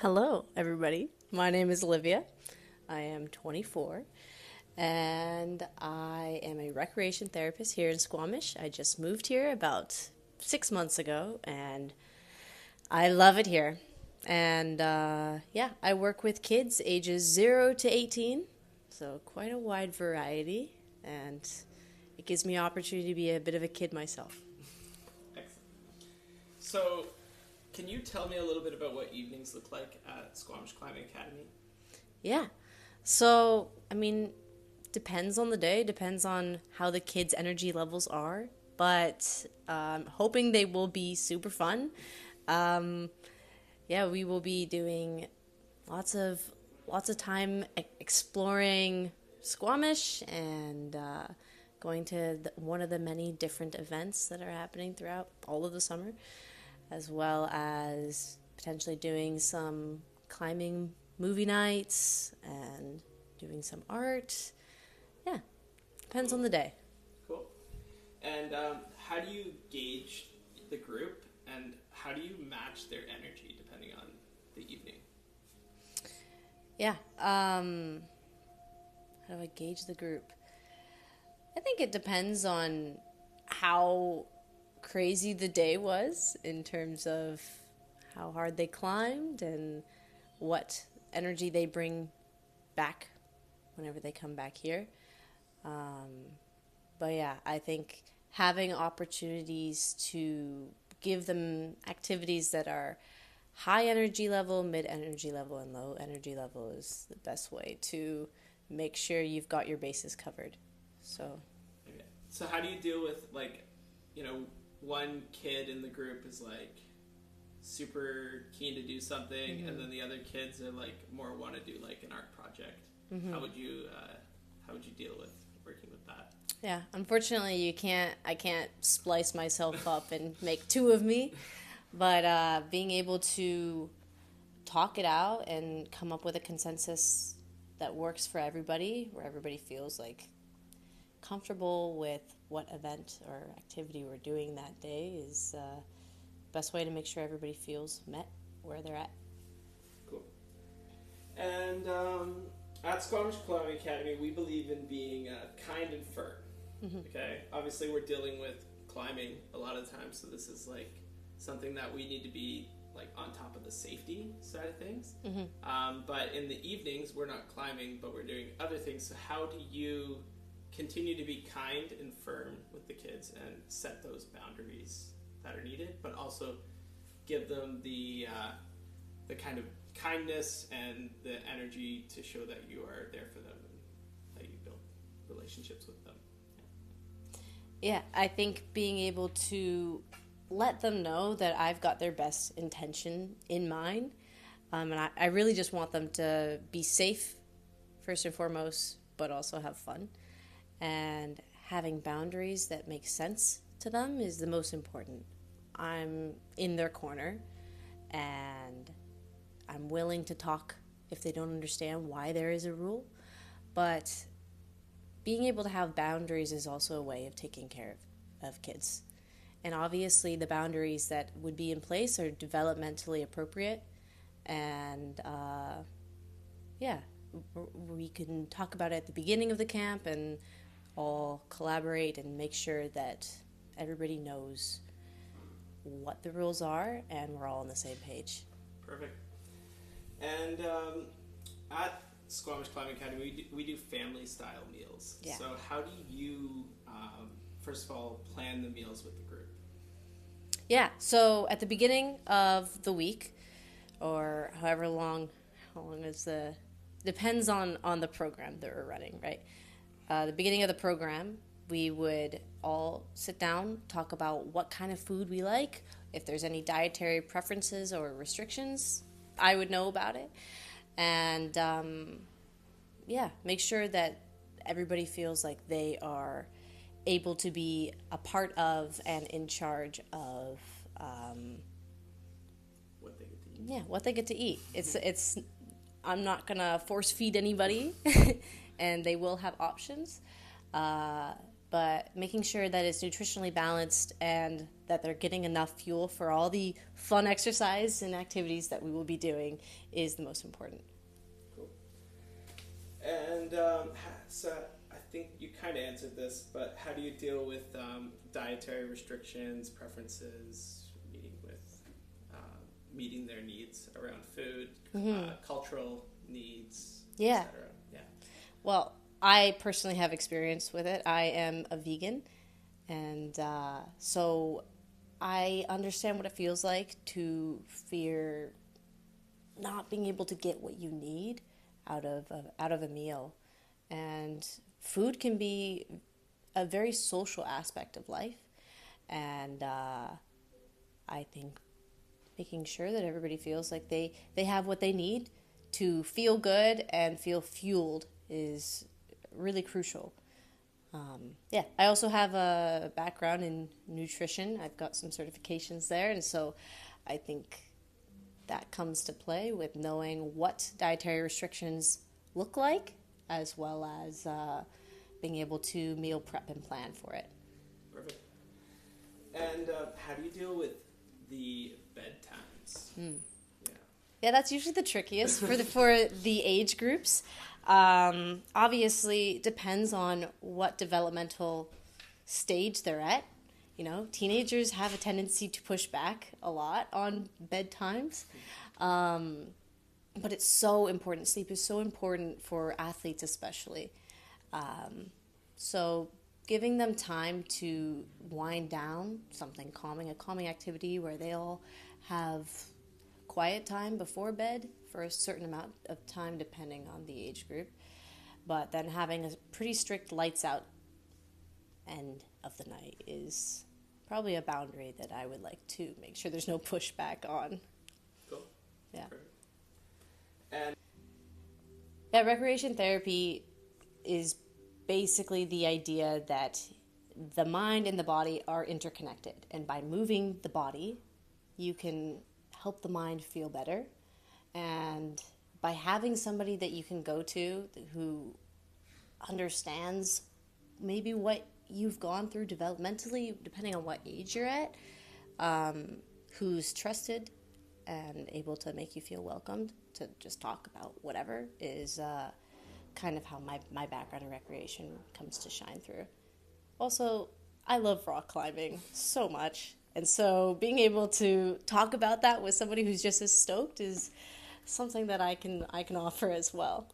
Hello, everybody. My name is Olivia. I am 24 and I am a recreation therapist here in Squamish. I just moved here about 6 months ago and I love it here. And yeah, I work with kids ages 0 to 18, so quite a wide variety. And it gives me opportunity to be a bit of a kid myself. Excellent. So, can you tell me a little bit about what evenings look like at Squamish Climbing Academy? Yeah. So, depends on the day, depends on how the kids' energy levels are, but hoping they will be super fun. Um, yeah, we will be doing lots of time exploring Squamish and going to one of the many different events that are happening throughout all of the summer, as well as potentially doing some climbing movie nights and doing some art. Yeah, depends Cool. on the day. Cool. And how do you gauge the group and how do you match their energy depending on the evening? Yeah, how do I gauge the group? I think it depends on how crazy the day was in terms of how hard they climbed and what energy they bring back whenever they come back here. But yeah, I think having opportunities to give them activities that are high energy level, mid energy level, and low energy level is the best way to make sure you've got your bases covered. So, Okay. So, how do you deal with, you know, one kid in the group is super keen to do something, and then the other kids are more want to do an art project? How would you deal with working with that? yeah, unfortunately, I can't splice myself up and make two of me, but being able to talk it out and come up with a consensus that works for everybody, where everybody feels like comfortable with what event or activity we're doing that day is the best way to make sure everybody feels met where they're at. Cool. And at Squamish Climbing Academy, we believe in being kind and firm. Okay, obviously we're dealing with climbing a lot of times, so this is something that we need to be on top of the safety side of things. But in the evenings, we're not climbing, but we're doing other things. So how do you continue to be kind and firm with the kids and set those boundaries that are needed, but also give them the kind of kindness and the energy to show that you are there for them and that you build relationships with them? Yeah, I think being able to let them know that I've got their best intention in mind. And I really just want them to be safe, first and foremost, but also have fun. And having boundaries that make sense to them is the most important. I'm in their corner and I'm willing to talk if they don't understand why there is a rule. But being able to have boundaries is also a way of taking care of kids. And obviously, the boundaries that would be in place are developmentally appropriate. And yeah, we can talk about it at the beginning of the camp and all collaborate and make sure that everybody knows what the rules are and we're all on the same page. Perfect. And at Squamish Climbing Academy, we do family style meals. Yeah. So how do you, first of all, plan the meals with the group? Yeah, so at the beginning of the week, or however long, depends on the program that we're running, right? The beginning of the program, we would all sit down, talk about what kind of food we like, if there's any dietary preferences or restrictions, I would know about it. And yeah, make sure that everybody feels like they are able to be a part of and in charge of What they get to eat. yeah, what they get to eat. It's I'm not gonna force feed anybody, and they will have options. but making sure that it's nutritionally balanced and that they're getting enough fuel for all the fun exercise and activities that we will be doing is the most important. Cool. And so I think you kind of answered this, but how do you deal with dietary restrictions, preferences, meeting their needs around food, cultural needs, Yeah. etc.? Yeah. Well, I personally have experience with it. I am a vegan, and so I understand what it feels like to fear not being able to get what you need out of a meal. And food can be a very social aspect of life, and I think making sure that everybody feels like they have what they need to feel good and feel fueled is really crucial. I also have a background in nutrition. I've got some certifications there, and so I think that comes to play with knowing what dietary restrictions look like, as well as being able to meal prep and plan for it. Perfect. And how do you deal with the bedtimes? Yeah, that's usually the trickiest for the age groups. Obviously, depends on what developmental stage they're at. Teenagers have a tendency to push back a lot on bedtimes. But it's so important. Sleep is so important for athletes especially. So giving them time to wind down, a calming activity where they all have quiet time before bed for a certain amount of time depending on the age group, but then having a pretty strict lights out end of the night is probably a boundary that I would like to make sure there's no pushback on. Cool. Yeah. Perfect. And recreation therapy is basically the idea that the mind and the body are interconnected, and by moving the body you can help the mind feel better, and by having somebody that you can go to who understands maybe what you've gone through developmentally, depending on what age you're at, who's trusted and able to make you feel welcomed to just talk about whatever, is kind of how my background in recreation comes to shine through. Also, I love rock climbing so much, and so being able to talk about that with somebody who's just as stoked is something that I can offer as well.